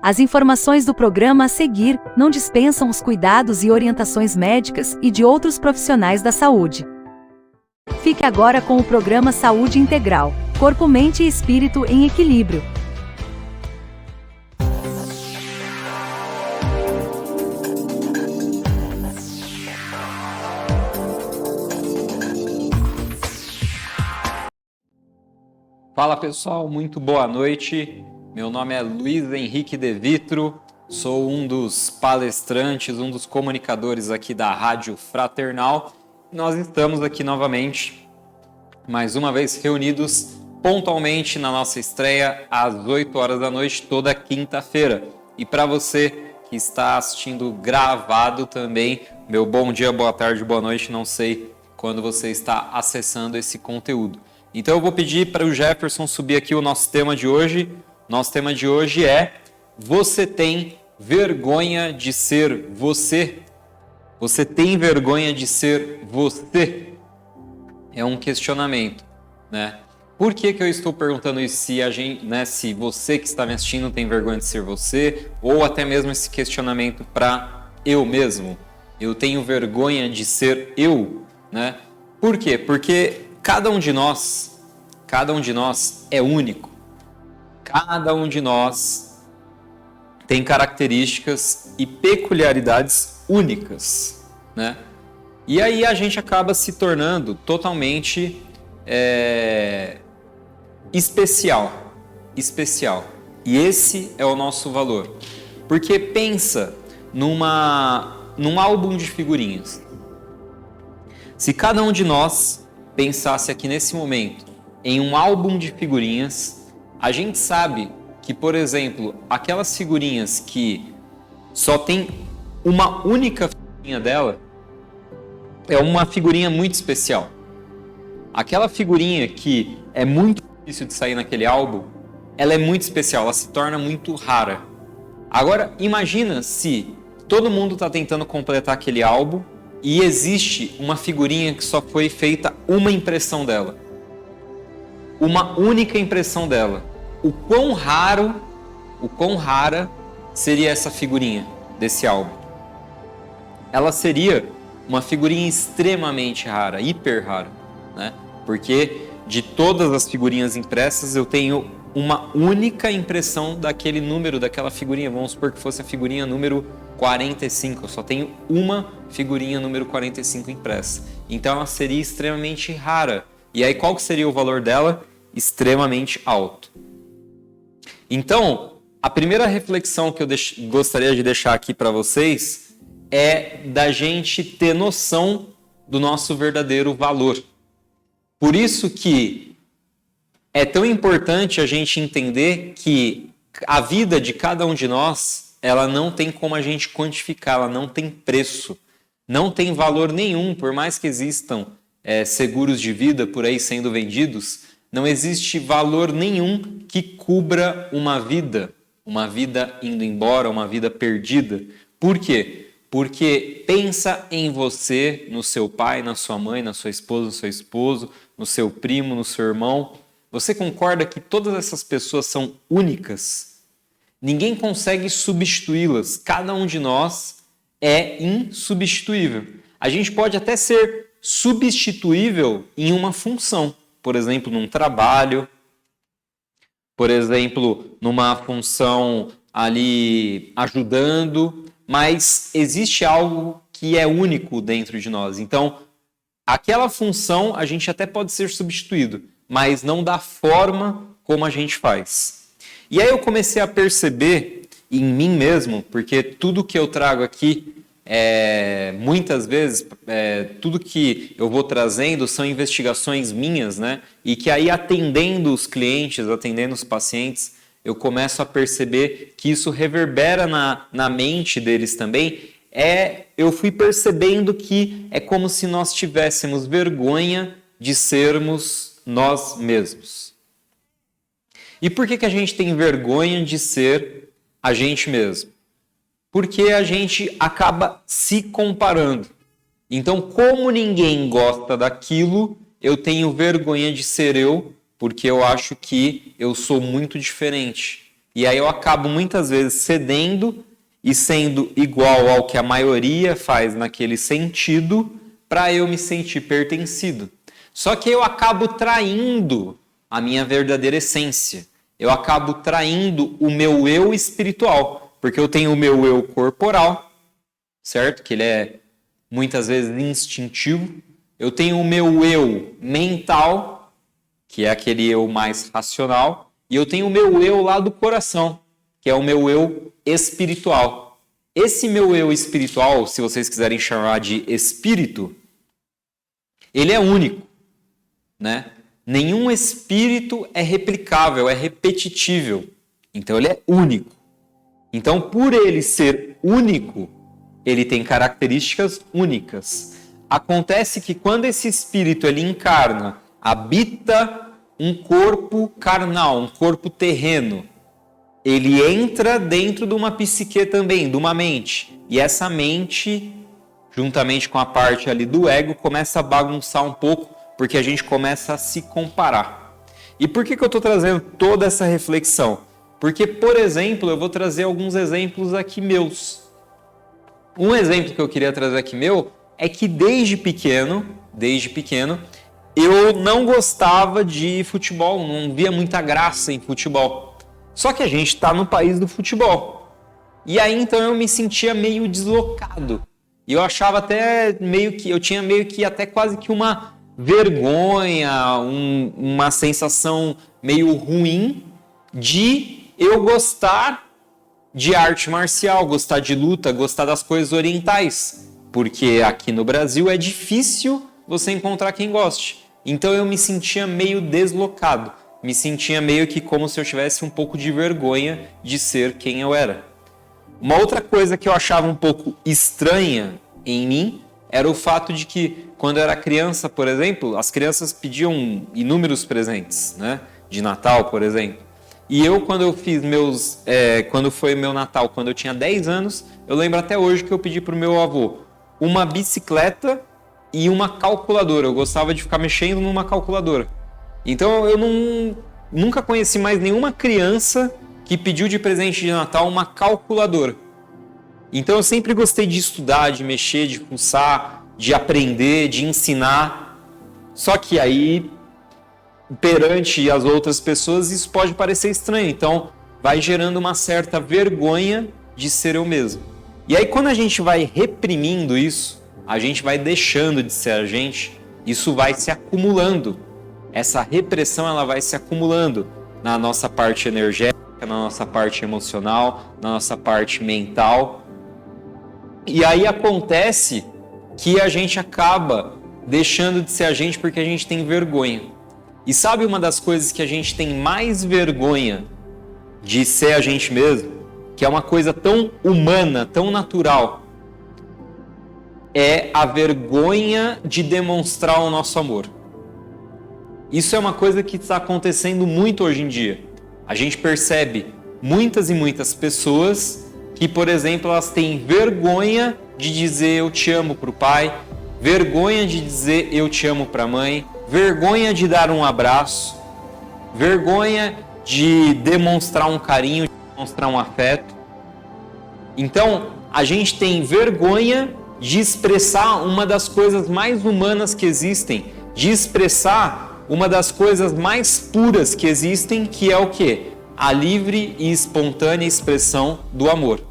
As informações do programa a seguir não dispensam os cuidados e orientações médicas e de outros profissionais da saúde. Fique agora com o programa Saúde Integral, Corpo, Mente e Espírito em Equilíbrio. Fala pessoal, muito boa noite. Meu nome é Luiz Henrique De Vitro, sou um dos palestrantes, um dos comunicadores aqui da Rádio Fraternal. Nós estamos aqui novamente, mais uma vez reunidos pontualmente na nossa estreia às 8 horas da noite, toda quinta-feira. E para você que está assistindo gravado também, meu bom dia, boa tarde, boa noite, não sei quando você está acessando esse conteúdo. Então eu vou pedir para o Jefferson subir aqui o nosso tema de hoje. Nosso tema de hoje é: você tem vergonha de ser você? Você tem vergonha de ser você? É um questionamento, né? Por que eu estou perguntando isso? Se você que está me assistindo tem vergonha de ser você, ou até mesmo esse questionamento para eu mesmo. Eu tenho vergonha de ser eu, né? Por quê? Porque cada um de nós é único. Cada um de nós tem características e peculiaridades únicas, né? E aí a gente acaba se tornando totalmente especial. E esse é o nosso valor. Porque pensa num álbum de figurinhas. Se cada um de nós pensasse aqui nesse momento em um álbum de figurinhas, a gente sabe que, por exemplo, aquelas figurinhas que só tem uma única figurinha dela, é uma figurinha muito especial. Aquela figurinha que é muito difícil de sair naquele álbum, ela é muito especial, ela se torna muito rara. Agora, imagina se todo mundo está tentando completar aquele álbum e existe uma figurinha que só foi feita uma impressão dela. Uma única impressão dela. O quão rara seria essa figurinha desse álbum? Ela seria uma figurinha extremamente rara, hiper rara, né? Porque de todas as figurinhas impressas eu tenho uma única impressão daquele número, daquela figurinha. Vamos supor que fosse a figurinha número 45, eu só tenho uma figurinha número 45 impressa. Então ela seria extremamente rara. E aí qual que seria o valor dela? Extremamente alto. Então, a primeira reflexão que eu gostaria de deixar aqui para vocês é da gente ter noção do nosso verdadeiro valor. Por isso que é tão importante a gente entender que a vida de cada um de nós, ela não tem como a gente quantificar, ela não tem preço, não tem valor nenhum, por mais que existam seguros de vida por aí sendo vendidos. Não existe valor nenhum que cubra uma vida indo embora, uma vida perdida. Por quê? Porque pensa em você, no seu pai, na sua mãe, na sua esposa, no seu esposo, no seu primo, no seu irmão. Você concorda que todas essas pessoas são únicas? Ninguém consegue substituí-las. Cada um de nós é insubstituível. A gente pode até ser substituível em uma função. Por exemplo, num trabalho, por exemplo, numa função ali ajudando, mas existe algo que é único dentro de nós. Então, aquela função a gente até pode ser substituído, mas não da forma como a gente faz. E aí eu comecei a perceber em mim mesmo, porque tudo que eu trago aqui, muitas vezes, tudo que eu vou trazendo são investigações minhas, né? E que aí atendendo os clientes, atendendo os pacientes, eu começo a perceber que isso reverbera na mente deles também. Eu fui percebendo que é como se nós tivéssemos vergonha de sermos nós mesmos. E por que a gente tem vergonha de ser a gente mesmo? Porque a gente acaba se comparando. Então, como ninguém gosta daquilo, eu tenho vergonha de ser eu, porque eu acho que eu sou muito diferente. E aí eu acabo muitas vezes cedendo e sendo igual ao que a maioria faz naquele sentido para eu me sentir pertencido. Só que eu acabo traindo a minha verdadeira essência. Eu acabo traindo o meu eu espiritual, porque eu tenho o meu eu corporal, certo? Que ele é muitas vezes instintivo. Eu tenho o meu eu mental, que é aquele eu mais racional, e eu tenho o meu eu lá do coração, que é o meu eu espiritual. Esse meu eu espiritual, se vocês quiserem chamar de espírito, ele é único, né? Nenhum espírito é replicável, é repetitível. Então ele é único. Então, por ele ser único, ele tem características únicas. Acontece que quando esse espírito ele encarna, habita um corpo carnal, um corpo terreno, ele entra dentro de uma psique também, de uma mente. E essa mente, juntamente com a parte ali do ego, começa a bagunçar um pouco, porque a gente começa a se comparar. E por que eu estou trazendo toda essa reflexão? Porque, por exemplo, eu vou trazer alguns exemplos aqui meus. Um exemplo que eu queria trazer aqui meu é que desde pequeno, eu não gostava de futebol, não via muita graça em futebol. Só que a gente está no país do futebol. E aí então eu me sentia meio deslocado. E eu achava até eu tinha meio que até quase que uma vergonha, uma sensação meio ruim de eu gostar de arte marcial, gostar de luta, gostar das coisas orientais. Porque aqui no Brasil é difícil você encontrar quem goste. Então eu me sentia meio deslocado. Me sentia meio que como se eu tivesse um pouco de vergonha de ser quem eu era. Uma outra coisa que eu achava um pouco estranha em mim era o fato de que, quando eu era criança, por exemplo, as crianças pediam inúmeros presentes, né? De Natal, por exemplo. E eu, quando quando foi meu Natal, quando eu tinha 10 anos, eu lembro até hoje que eu pedi para o meu avô uma bicicleta e uma calculadora. Eu gostava de ficar mexendo numa calculadora. Então eu nunca conheci mais nenhuma criança que pediu de presente de Natal uma calculadora. Então eu sempre gostei de estudar, de mexer, de fuçar, de aprender, de ensinar. Só que aí, perante as outras pessoas, isso pode parecer estranho. Então vai gerando uma certa vergonha de ser eu mesmo. E aí quando a gente vai reprimindo isso, a gente vai deixando de ser a gente, isso vai se acumulando. Essa repressão ela vai se acumulando na nossa parte energética, na nossa parte emocional, na nossa parte mental. E aí acontece que a gente acaba deixando de ser a gente porque a gente tem vergonha. E sabe uma das coisas que a gente tem mais vergonha de ser a gente mesmo? Que é uma coisa tão humana, tão natural. É a vergonha de demonstrar o nosso amor. Isso é uma coisa que está acontecendo muito hoje em dia. A gente percebe muitas e muitas pessoas que, por exemplo, elas têm vergonha de dizer eu te amo para o pai, vergonha de dizer eu te amo para a mãe, vergonha de dar um abraço, vergonha de demonstrar um carinho, de demonstrar um afeto. Então, a gente tem vergonha de expressar uma das coisas mais humanas que existem, de expressar uma das coisas mais puras que existem, que é o quê? A livre e espontânea expressão do amor.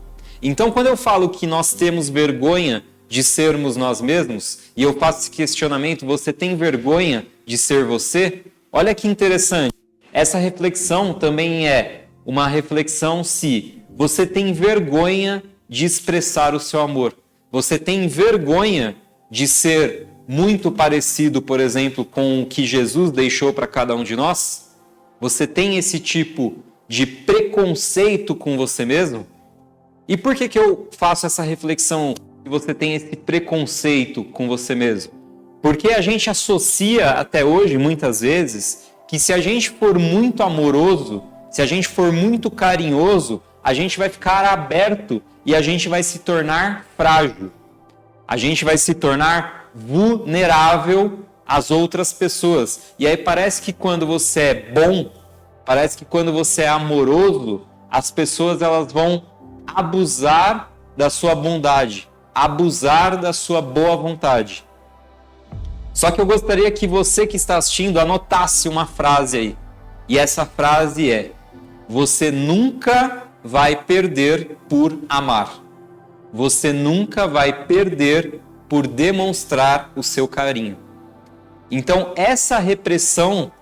Então, quando eu falo que nós temos vergonha de sermos nós mesmos, e eu faço esse questionamento, você tem vergonha de ser você? Olha que interessante. Essa reflexão também é uma reflexão se você tem vergonha de expressar o seu amor. Você tem vergonha de ser muito parecido, por exemplo, com o que Jesus deixou para cada um de nós? Você tem esse tipo de preconceito com você mesmo? E por que eu faço essa reflexão que você tem esse preconceito com você mesmo? Porque a gente associa até hoje, muitas vezes, que se a gente for muito amoroso, se a gente for muito carinhoso, a gente vai ficar aberto e a gente vai se tornar frágil. A gente vai se tornar vulnerável às outras pessoas. E aí parece que quando você é bom, parece que quando você é amoroso, as pessoas elas vão abusar da sua bondade, abusar da sua boa vontade. Só que eu gostaria que você que está assistindo anotasse uma frase aí. E essa frase é: você nunca vai perder por amar. Você nunca vai perder por demonstrar o seu carinho. Então, essa repressão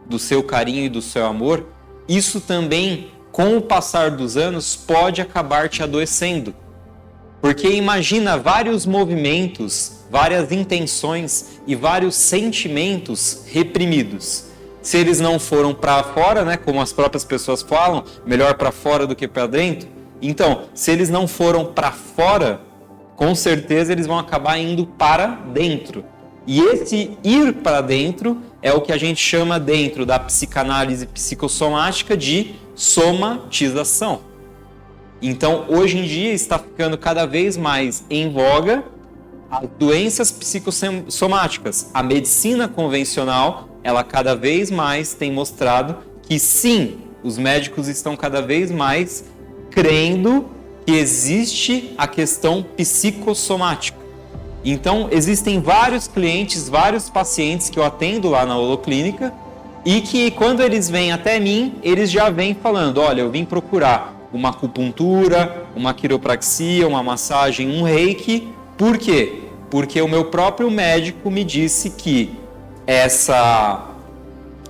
do seu carinho e do seu amor, isso também, com o passar dos anos, pode acabar te adoecendo. Porque imagina vários movimentos, várias intenções e vários sentimentos reprimidos. Se eles não foram para fora, né, como as próprias pessoas falam, melhor para fora do que para dentro. Então, se eles não foram para fora, com certeza eles vão acabar indo para dentro. E esse ir para dentro é o que a gente chama dentro da psicanálise psicossomática de somatização. Então, hoje em dia está ficando cada vez mais em voga as doenças psicossomáticas. A medicina convencional, ela cada vez mais tem mostrado que sim, os médicos estão cada vez mais crendo que existe a questão psicossomática. Então, existem vários clientes, vários pacientes que eu atendo lá na Holoclínica e que quando eles vêm até mim, eles já vêm falando: olha, eu vim procurar uma acupuntura, uma quiropraxia, uma massagem, um reiki. Por quê? Porque o meu próprio médico me disse que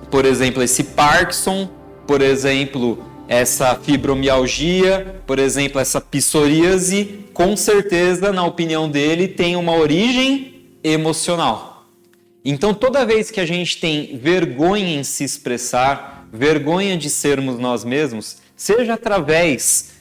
por exemplo, esse Parkinson, por exemplo, essa fibromialgia, por exemplo, essa psoríase, com certeza, na opinião dele, tem uma origem emocional. Então, toda vez que a gente tem vergonha em se expressar, vergonha de sermos nós mesmos, seja através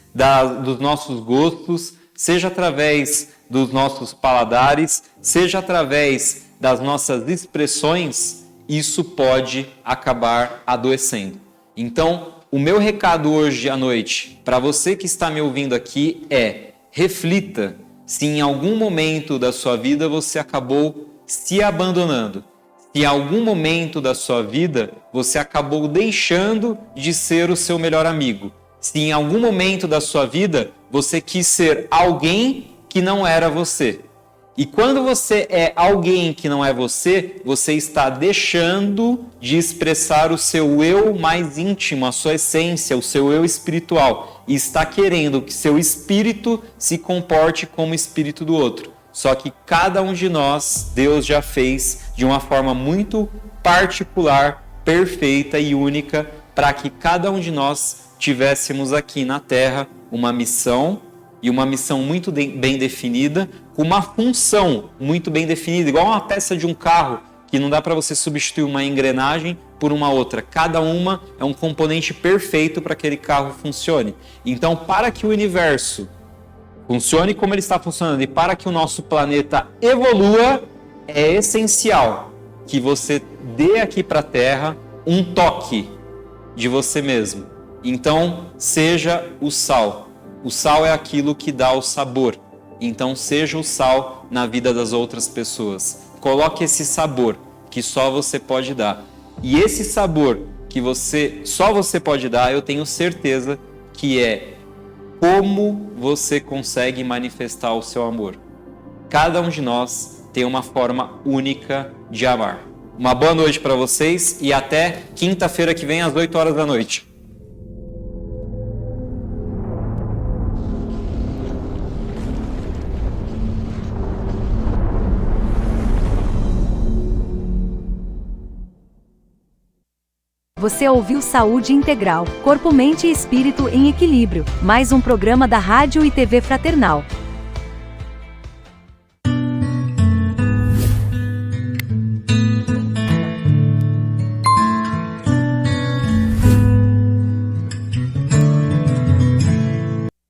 dos nossos gostos, seja através dos nossos paladares, seja através das nossas expressões, isso pode acabar adoecendo. Então, o meu recado hoje à noite, para você que está me ouvindo aqui, é: reflita se em algum momento da sua vida você acabou se abandonando. Se em algum momento da sua vida você acabou deixando de ser o seu melhor amigo. Se em algum momento da sua vida você quis ser alguém que não era você. E quando você é alguém que não é você, você está deixando de expressar o seu eu mais íntimo, a sua essência, o seu eu espiritual. E está querendo que seu espírito se comporte como o espírito do outro. Só que cada um de nós, Deus já fez de uma forma muito particular, perfeita e única, para que cada um de nós tivéssemos aqui na Terra uma missão, e uma missão muito bem definida, com uma função muito bem definida, igual uma peça de um carro, que não dá para você substituir uma engrenagem por uma outra. Cada uma é um componente perfeito para que aquele carro funcione. Então, para que o universo funcione como ele está funcionando e para que o nosso planeta evolua, é essencial que você dê aqui para a Terra um toque de você mesmo. Então, seja o sal. O sal é aquilo que dá o sabor. Então, seja o sal na vida das outras pessoas. Coloque esse sabor que só você pode dar. E esse sabor que só você pode dar, eu tenho certeza que é como você consegue manifestar o seu amor. Cada um de nós tem uma forma única de amar. Uma boa noite para vocês e até quinta-feira que vem às 8 horas da noite. Você ouviu Saúde Integral, Corpo, Mente e Espírito em Equilíbrio, mais um programa da Rádio e TV Fraternal.